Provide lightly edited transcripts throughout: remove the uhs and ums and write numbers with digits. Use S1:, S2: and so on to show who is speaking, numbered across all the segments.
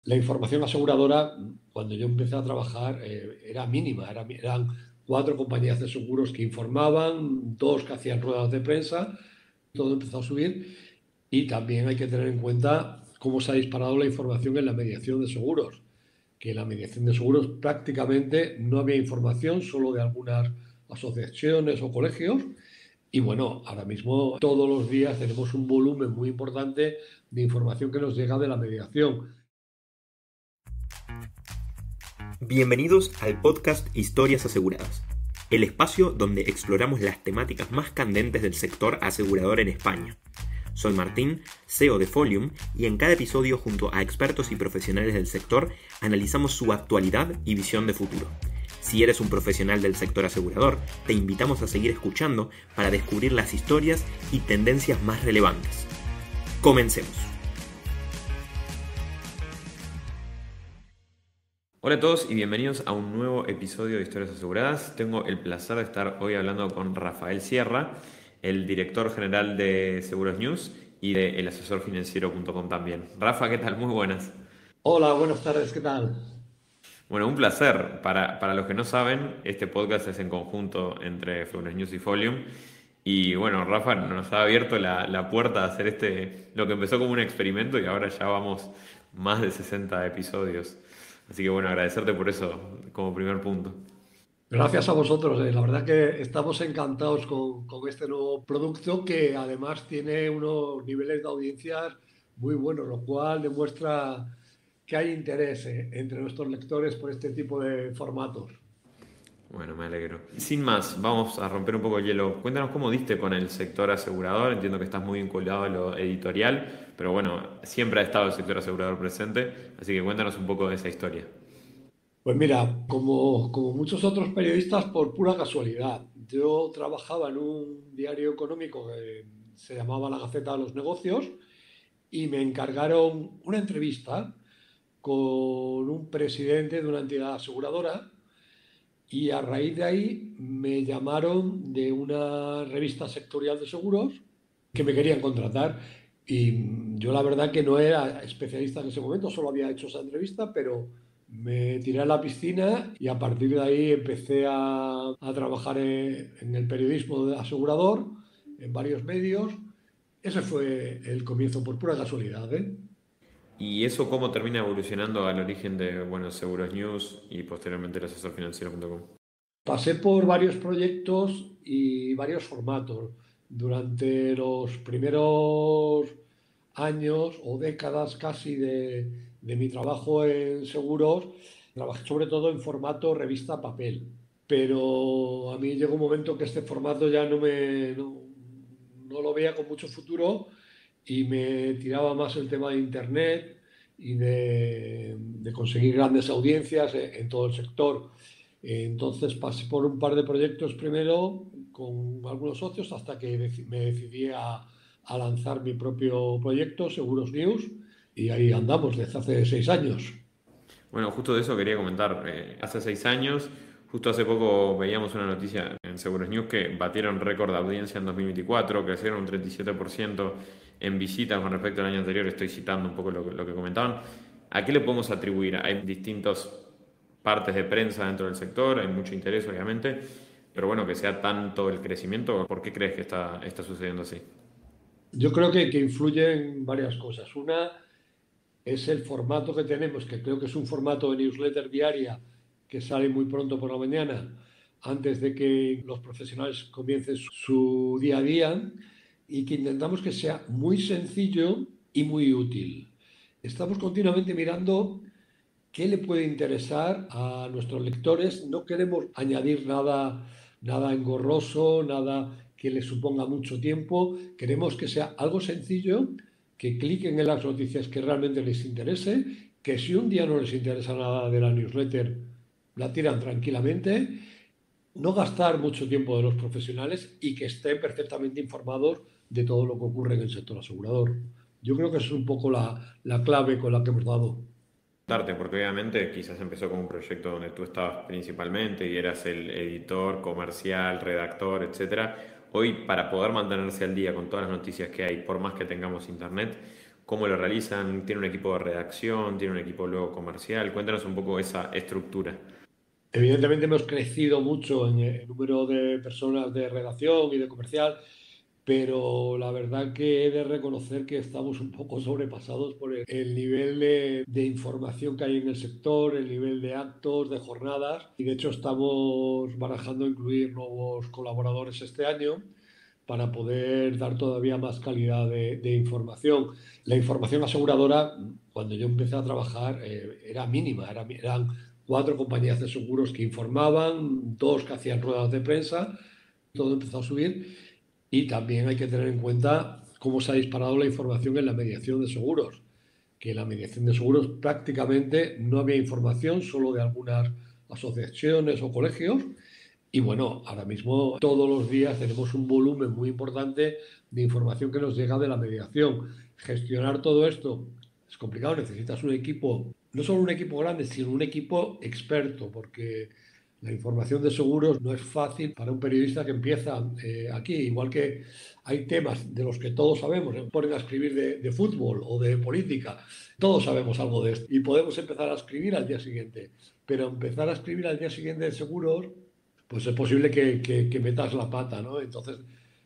S1: La información aseguradora, cuando yo empecé a trabajar, era mínima. Eran cuatro compañías de seguros que informaban, dos que hacían ruedas de prensa, todo empezó a subir. Y también hay que tener en cuenta cómo se ha disparado la información en la mediación de seguros, que en la mediación de seguros prácticamente no había información, solo de algunas asociaciones o colegios. Y bueno, ahora mismo todos los días tenemos un volumen muy importante de información que nos llega de la mediación.
S2: Bienvenidos al podcast Historias Aseguradas, el espacio donde exploramos las temáticas más candentes del sector asegurador en España. Soy Martín, CEO de Folium, y en cada episodio junto a expertos y profesionales del sector analizamos su actualidad y visión de futuro. Si eres un profesional del sector asegurador, te invitamos a seguir escuchando para descubrir las historias y tendencias más relevantes. Comencemos. Hola a todos y bienvenidos a un nuevo episodio de Historias Aseguradas. Tengo el placer de estar hoy hablando con Rafael Sierra, el director general de Seguros News y de elasesorfinanciero.com también. Rafa, ¿qué tal? Muy buenas.
S1: Hola, buenas tardes, ¿qué tal?
S2: Bueno, un placer. Para los que no saben, este podcast es en conjunto entre Seguros News y Folium. Y bueno, Rafa nos ha abierto la puerta a hacer lo que empezó como un experimento y ahora ya vamos más de 60 episodios. Así que bueno, agradecerte por eso como primer punto.
S1: Gracias a vosotros. La verdad que estamos encantados con este nuevo producto que además tiene unos niveles de audiencias muy buenos, lo cual demuestra que hay interés entre nuestros lectores por este tipo de formatos.
S2: Bueno, me alegro. Sin más, vamos a romper un poco el hielo. Cuéntanos cómo diste con el sector asegurador. Entiendo que estás muy vinculado a lo editorial, pero bueno, siempre ha estado el sector asegurador presente, así que cuéntanos un poco de esa historia.
S1: Pues mira, como muchos otros periodistas, por pura casualidad. Yo trabajaba en un diario económico que se llamaba La Gaceta de los Negocios y me encargaron una entrevista con un presidente de una entidad aseguradora y a raíz de ahí me llamaron de una revista sectorial de seguros que me querían contratar. Y yo la verdad que no era especialista en ese momento, solo había hecho esa entrevista, pero me tiré a la piscina y a partir de ahí empecé a trabajar en el periodismo de asegurador, en varios medios. Ese fue el comienzo por pura casualidad, ¿eh?
S2: ¿Y eso cómo termina evolucionando al origen de, bueno, Seguros News y posteriormente el asesorfinanciero.com?
S1: Pasé por varios proyectos y varios formatos. Durante los primeros años o décadas casi de mi trabajo en seguros, trabajé sobre todo en formato revista papel. Pero a mí llegó un momento que este formato ya no lo veía con mucho futuro y me tiraba más el tema de Internet y de conseguir grandes audiencias en todo el sector. Entonces pasé por un par de proyectos primero con algunos socios hasta que me decidí a lanzar mi propio proyecto, Seguros News, y ahí andamos desde hace 6 años.
S2: Bueno, justo de eso quería comentar. Hace 6 años, justo hace poco veíamos una noticia en Seguros News que batieron récord de audiencia en 2024, crecieron un 37% en visitas con respecto al año anterior. Estoy citando un poco lo que comentaban. ¿A qué le podemos atribuir? Hay distintas partes de prensa dentro del sector, hay mucho interés obviamente, pero bueno, que sea tanto el crecimiento, ¿por qué crees que está sucediendo así?
S1: Yo creo que influyen varias cosas. Una es el formato que tenemos, que creo que es un formato de newsletter diaria que sale muy pronto por la mañana, antes de que los profesionales comiencen su día a día, y que intentamos que sea muy sencillo y muy útil. Estamos continuamente mirando qué le puede interesar a nuestros lectores. No queremos añadir nada engorroso, nada que les suponga mucho tiempo. Queremos que sea algo sencillo, que cliquen en las noticias que realmente les interese, que si un día no les interesa nada de la newsletter, la tiran tranquilamente, no gastar mucho tiempo de los profesionales y que estén perfectamente informados de todo lo que ocurre en el sector asegurador. Yo creo que esa es un poco la clave con la que hemos dado.
S2: Porque obviamente quizás empezó como un proyecto donde tú estabas principalmente y eras el editor, comercial, redactor, etcétera. Hoy, para poder mantenerse al día con todas las noticias que hay, por más que tengamos internet, ¿Cómo lo realizan? ¿Tiene un equipo de redacción? ¿Tiene un equipo luego comercial? Cuéntanos un poco esa estructura.
S1: Evidentemente hemos crecido mucho en el número de personas de redacción y de comercial, pero la verdad que he de reconocer que estamos un poco sobrepasados por el nivel de información que hay en el sector, el nivel de actos, de jornadas, y de hecho estamos barajando incluir nuevos colaboradores este año para poder dar todavía más calidad de información. La información aseguradora, cuando yo empecé a trabajar, era mínima, eran 4 compañías de seguros que informaban, 2 que hacían ruedas de prensa, todo empezó a subir. Y también hay que tener en cuenta cómo se ha disparado la información en la mediación de seguros, que en la mediación de seguros prácticamente no había información, solo de algunas asociaciones o colegios. Y bueno, ahora mismo todos los días tenemos un volumen muy importante de información que nos llega de la mediación. Gestionar todo esto es complicado, necesitas un equipo, no solo un equipo grande, sino un equipo experto, porque la información de seguros no es fácil para un periodista que empieza aquí, igual que hay temas de los que todos sabemos, ponen a escribir de fútbol o de política, todos sabemos algo de esto y podemos empezar a escribir al día siguiente, pero empezar a escribir al día siguiente de seguros, pues es posible que metas la pata, ¿no? Entonces,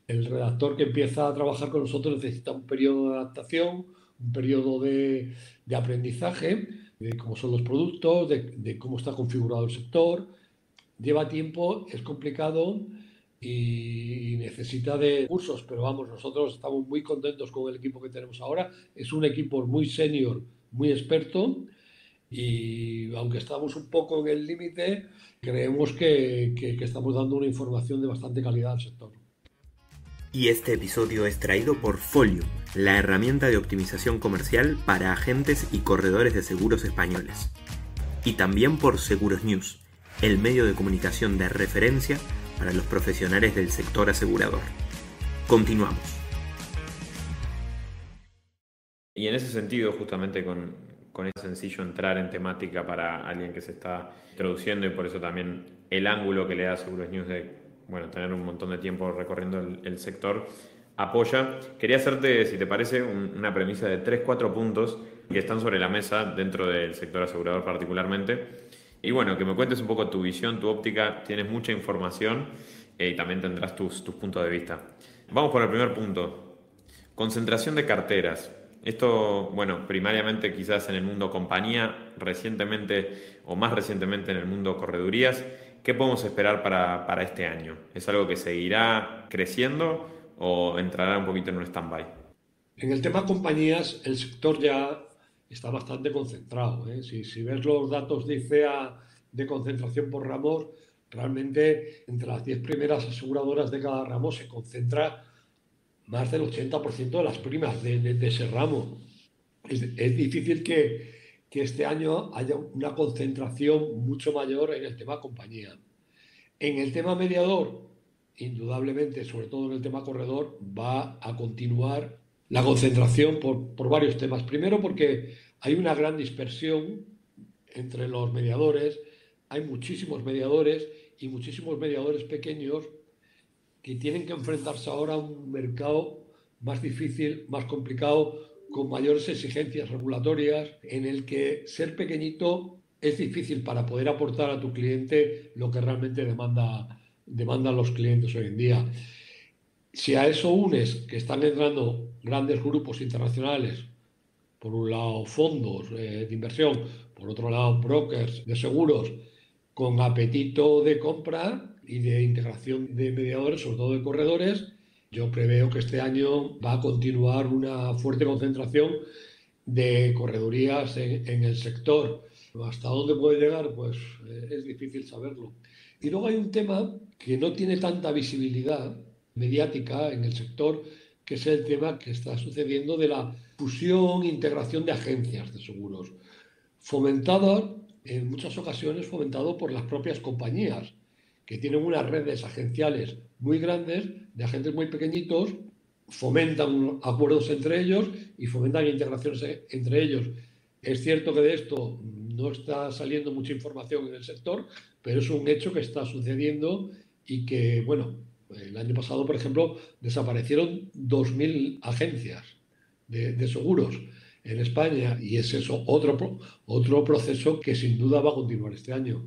S1: el redactor que empieza a trabajar con nosotros necesita un periodo de adaptación, un periodo de aprendizaje, de cómo son los productos, de cómo está configurado el sector. Lleva tiempo, es complicado y necesita de cursos, pero vamos, nosotros estamos muy contentos con el equipo que tenemos ahora. Es un equipo muy senior, muy experto y aunque estamos un poco en el límite, creemos que estamos dando una información de bastante calidad al sector.
S2: Y este episodio es traído por Folio, la herramienta de optimización comercial para agentes y corredores de seguros españoles. Y también por Seguros News, el medio de comunicación de referencia para los profesionales del sector asegurador. Continuamos. Y en ese sentido, justamente con ese sencillo entrar en temática para alguien que se está introduciendo, y por eso también el ángulo que le da Seguros News de tener un montón de tiempo recorriendo el sector, apoya. Quería hacerte, si te parece, una premisa de 3-4 puntos que están sobre la mesa dentro del sector asegurador particularmente. Y bueno, que me cuentes un poco tu visión, tu óptica. Tienes mucha información y también tendrás tus puntos de vista. Vamos por el primer punto. Concentración de carteras. Esto, primariamente quizás en el mundo compañía, recientemente o más recientemente en el mundo corredurías. ¿Qué podemos esperar para este año? ¿Es algo que seguirá creciendo o entrará un poquito en un stand-by?
S1: En el tema compañías, el sector ya está bastante concentrado, ¿eh? Si ves los datos de ICEA de concentración por ramos, realmente entre las 10 primeras aseguradoras de cada ramo se concentra más del 80% de las primas de ese ramo. Es difícil que este año haya una concentración mucho mayor en el tema compañía. En el tema mediador, indudablemente, sobre todo en el tema corredor, va a continuar la concentración por varios temas. Primero, porque hay una gran dispersión entre los mediadores, hay muchísimos mediadores y muchísimos mediadores pequeños que tienen que enfrentarse ahora a un mercado más difícil, más complicado, con mayores exigencias regulatorias, en el que ser pequeñito es difícil para poder aportar a tu cliente lo que realmente demandan los clientes hoy en día. Si a eso unes que están entrando grandes grupos internacionales, por un lado fondos de inversión, por otro lado brokers de seguros, con apetito de compra y de integración de mediadores, sobre todo de corredores, yo preveo que este año va a continuar una fuerte concentración de corredurías en el sector. ¿Hasta dónde puede llegar? Pues es difícil saberlo. Y luego hay un tema que no tiene tanta visibilidad mediática en el sector, que es el tema que está sucediendo de la fusión e integración de agencias de seguros, fomentada en muchas ocasiones fomentado por las propias compañías, que tienen unas redes agenciales muy grandes, de agentes muy pequeñitos, fomentan acuerdos entre ellos y fomentan integraciones entre ellos. Es cierto que de esto no está saliendo mucha información en el sector, pero es un hecho que está sucediendo y que, el año pasado, por ejemplo, desaparecieron 2.000 agencias de seguros en España y es eso otro proceso que sin duda va a continuar este año.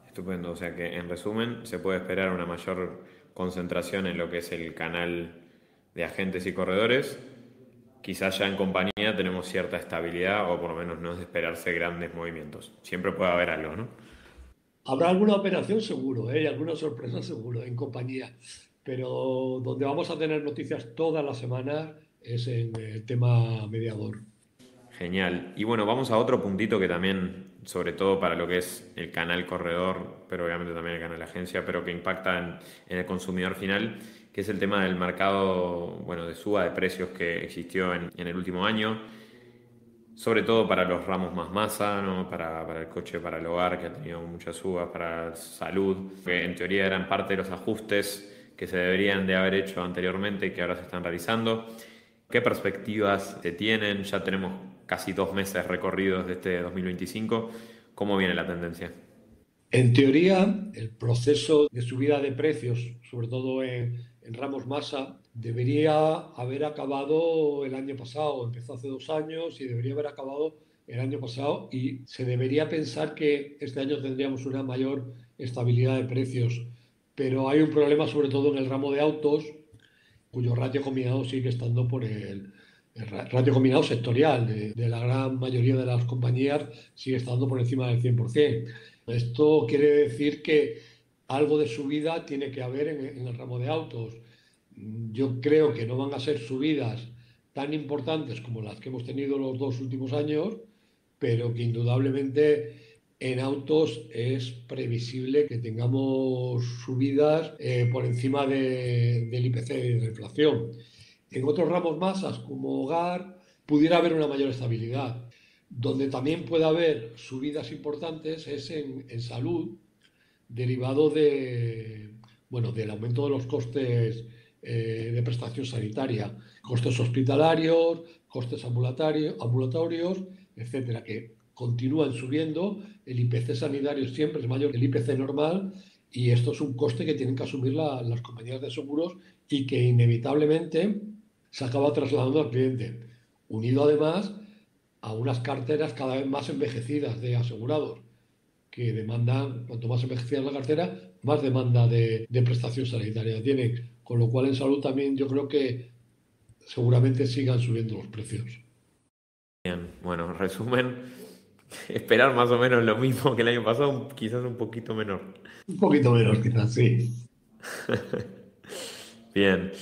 S2: Estupendo, o sea que en resumen se puede esperar una mayor concentración en lo que es el canal de agentes y corredores. Quizás ya en compañía tenemos cierta estabilidad o por lo menos no es de esperarse grandes movimientos. Siempre puede haber algo, ¿no?
S1: Habrá alguna operación seguro, ¿eh? Y alguna sorpresa seguro en compañía, pero donde vamos a tener noticias todas las semanas es en el tema mediador.
S2: Genial. Y bueno, vamos a otro puntito que también, sobre todo para lo que es el canal corredor, pero obviamente también el canal agencia, pero que impacta en el consumidor final, que es el tema del mercado, bueno, de suba de precios que existió en el último año, sobre todo para los ramos más masa, ¿no? Para el coche, para el hogar, que ha tenido muchas subas, para salud, que en teoría eran parte de los ajustes que se deberían de haber hecho anteriormente y que ahora se están realizando. ¿Qué perspectivas se tienen? Ya tenemos casi 2 meses recorridos de este 2025. ¿Cómo viene la tendencia?
S1: En teoría, el proceso de subida de precios, sobre todo en ramos masa, debería haber acabado el año pasado. Empezó hace 2 años y debería haber acabado el año pasado y se debería pensar que este año tendríamos una mayor estabilidad de precios. Pero hay un problema sobre todo en el ramo de autos, cuyo ratio combinado sigue estando por el ratio combinado sectorial de la gran mayoría de las compañías sigue estando por encima del 100%. Esto quiere decir que algo de subida tiene que haber en el ramo de autos. Yo creo que no van a ser subidas tan importantes como las que hemos tenido los 2 últimos años, pero que indudablemente en autos es previsible que tengamos subidas por encima del IPC y de la inflación. En otros ramos masas, como hogar, pudiera haber una mayor estabilidad. Donde también puede haber subidas importantes es en salud, derivado bueno, del aumento de los costes de prestación sanitaria, costes hospitalarios, costes ambulatorios, etcétera, que continúan subiendo. El IPC sanitario siempre es mayor que el IPC normal y esto es un coste que tienen que asumir las compañías de seguros y que inevitablemente se acaba trasladando al cliente, unido además a unas carteras cada vez más envejecidas de asegurados, que demandan, cuanto más envejecida la cartera, más demanda de prestación sanitaria tienen, con lo cual en salud también yo creo que seguramente sigan subiendo los precios.
S2: Bien, bueno, resumen, esperar más o menos lo mismo que el año pasado, quizás un poquito menor.
S1: Un poquito menos quizás, sí.
S2: Bien.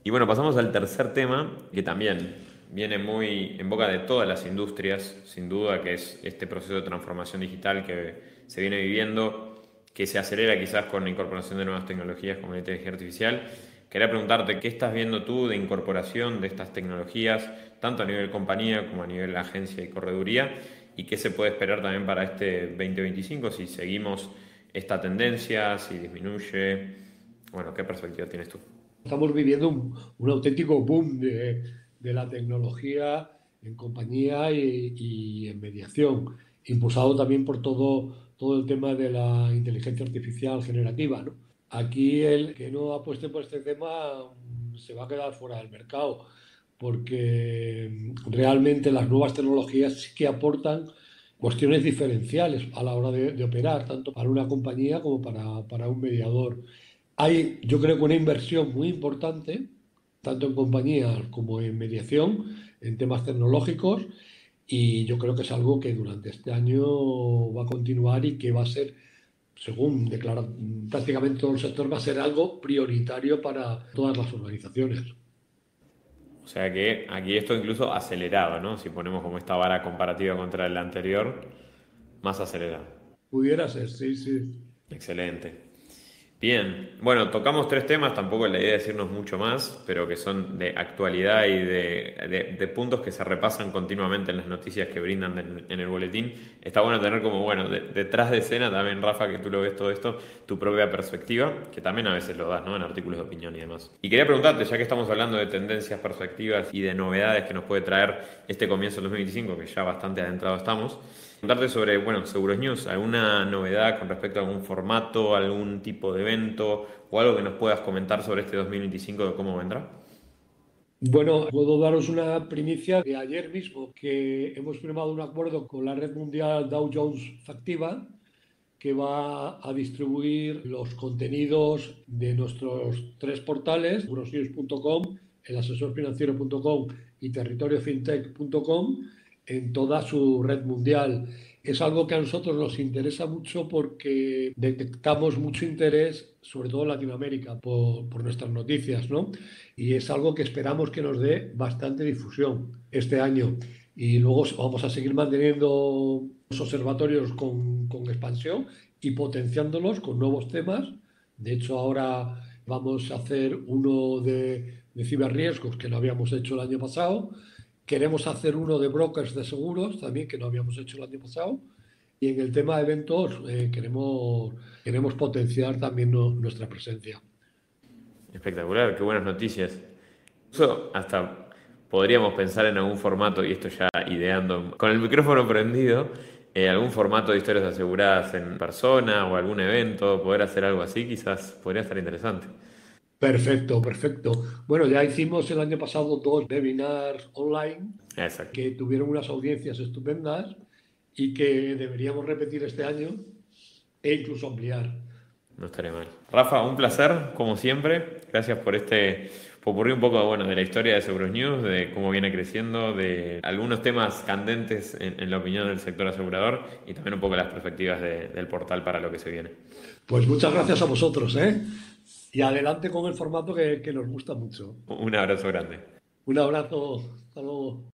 S2: Y bueno, pasamos al tercer tema, que también viene muy en boca de todas las industrias, sin duda, que es este proceso de transformación digital que se viene viviendo, que se acelera quizás con la incorporación de nuevas tecnologías como la inteligencia artificial. Quería preguntarte, ¿qué estás viendo tú de incorporación de estas tecnologías, tanto a nivel compañía como a nivel agencia y correduría? ¿Y qué se puede esperar también para este 2025 si seguimos esta tendencia, si disminuye? Bueno, ¿qué perspectiva tienes tú?
S1: Estamos viviendo un auténtico boom de la tecnología en compañía y en mediación, impulsado también por todo el tema de la inteligencia artificial generativa, ¿no? Aquí el que no apueste por este tema se va a quedar fuera del mercado, porque realmente las nuevas tecnologías sí que aportan cuestiones diferenciales a la hora de operar, tanto para una compañía como para un mediador. Hay, yo creo que una inversión muy importante, tanto en compañías como en mediación, en temas tecnológicos, y yo creo que es algo que durante este año va a continuar y que va a ser, según declara prácticamente todo el sector, va a ser algo prioritario para todas las organizaciones.
S2: O sea que aquí esto incluso acelerado, ¿no? Si ponemos como esta vara comparativa contra el anterior, más acelerado.
S1: Pudiera ser, sí, sí.
S2: Excelente. Bien, bueno, tocamos 3 temas, tampoco es la idea de decirnos mucho más, pero que son de actualidad y de puntos que se repasan continuamente en las noticias que brindan en el boletín. Está bueno tener como, bueno, detrás de escena también, Rafa, que tú lo ves todo esto, tu propia perspectiva, que también a veces lo das, ¿no? En artículos de opinión y demás. Y quería preguntarte, ya que estamos hablando de tendencias, perspectivas y de novedades que nos puede traer este comienzo del 2025, que ya bastante adentrado estamos, preguntarte sobre, bueno, Seguros News, alguna novedad con respecto a algún formato, algún tipo de evento o algo que nos puedas comentar sobre este 2025 de cómo vendrá.
S1: Bueno, puedo daros una primicia de ayer mismo, que hemos firmado un acuerdo con la red mundial Dow Jones Factiva, que va a distribuir los contenidos de nuestros tres portales, seguros.com, elasesorfinanciero.com y territoriofintech.com, en toda su red mundial. Es algo que a nosotros nos interesa mucho porque detectamos mucho interés, sobre todo en Latinoamérica, por nuestras noticias, ¿no? Y es algo que esperamos que nos dé bastante difusión este año. Y luego vamos a seguir manteniendo los observatorios con expansión y potenciándolos con nuevos temas. De hecho, ahora vamos a hacer uno de ciberriesgos que no habíamos hecho el año pasado. Queremos hacer uno de brokers de seguros también que no habíamos hecho el año pasado. Y en el tema de eventos queremos potenciar también nuestra presencia.
S3: Espectacular, qué buenas noticias. Incluso hasta podríamos pensar en algún formato, y esto ya ideando, con el micrófono prendido, algún formato de historias aseguradas en persona o algún evento, poder hacer algo así, quizás podría estar interesante.
S1: Perfecto, perfecto. Bueno, ya hicimos el año pasado dos webinars online
S3: Exacto.
S1: que tuvieron unas audiencias estupendas y que deberíamos repetir este año e incluso ampliar.
S3: No estaría mal. Rafa, un placer, como siempre. Gracias por este popurrí un poco, bueno, de la historia de Seguros News, de cómo viene creciendo, de algunos temas candentes en la opinión del sector asegurador y también un poco las perspectivas del portal para lo que se viene.
S1: Pues muchas gracias a vosotros, ¿eh? Y adelante con el formato que nos gusta mucho.
S3: Un abrazo grande.
S1: Un abrazo, hasta luego.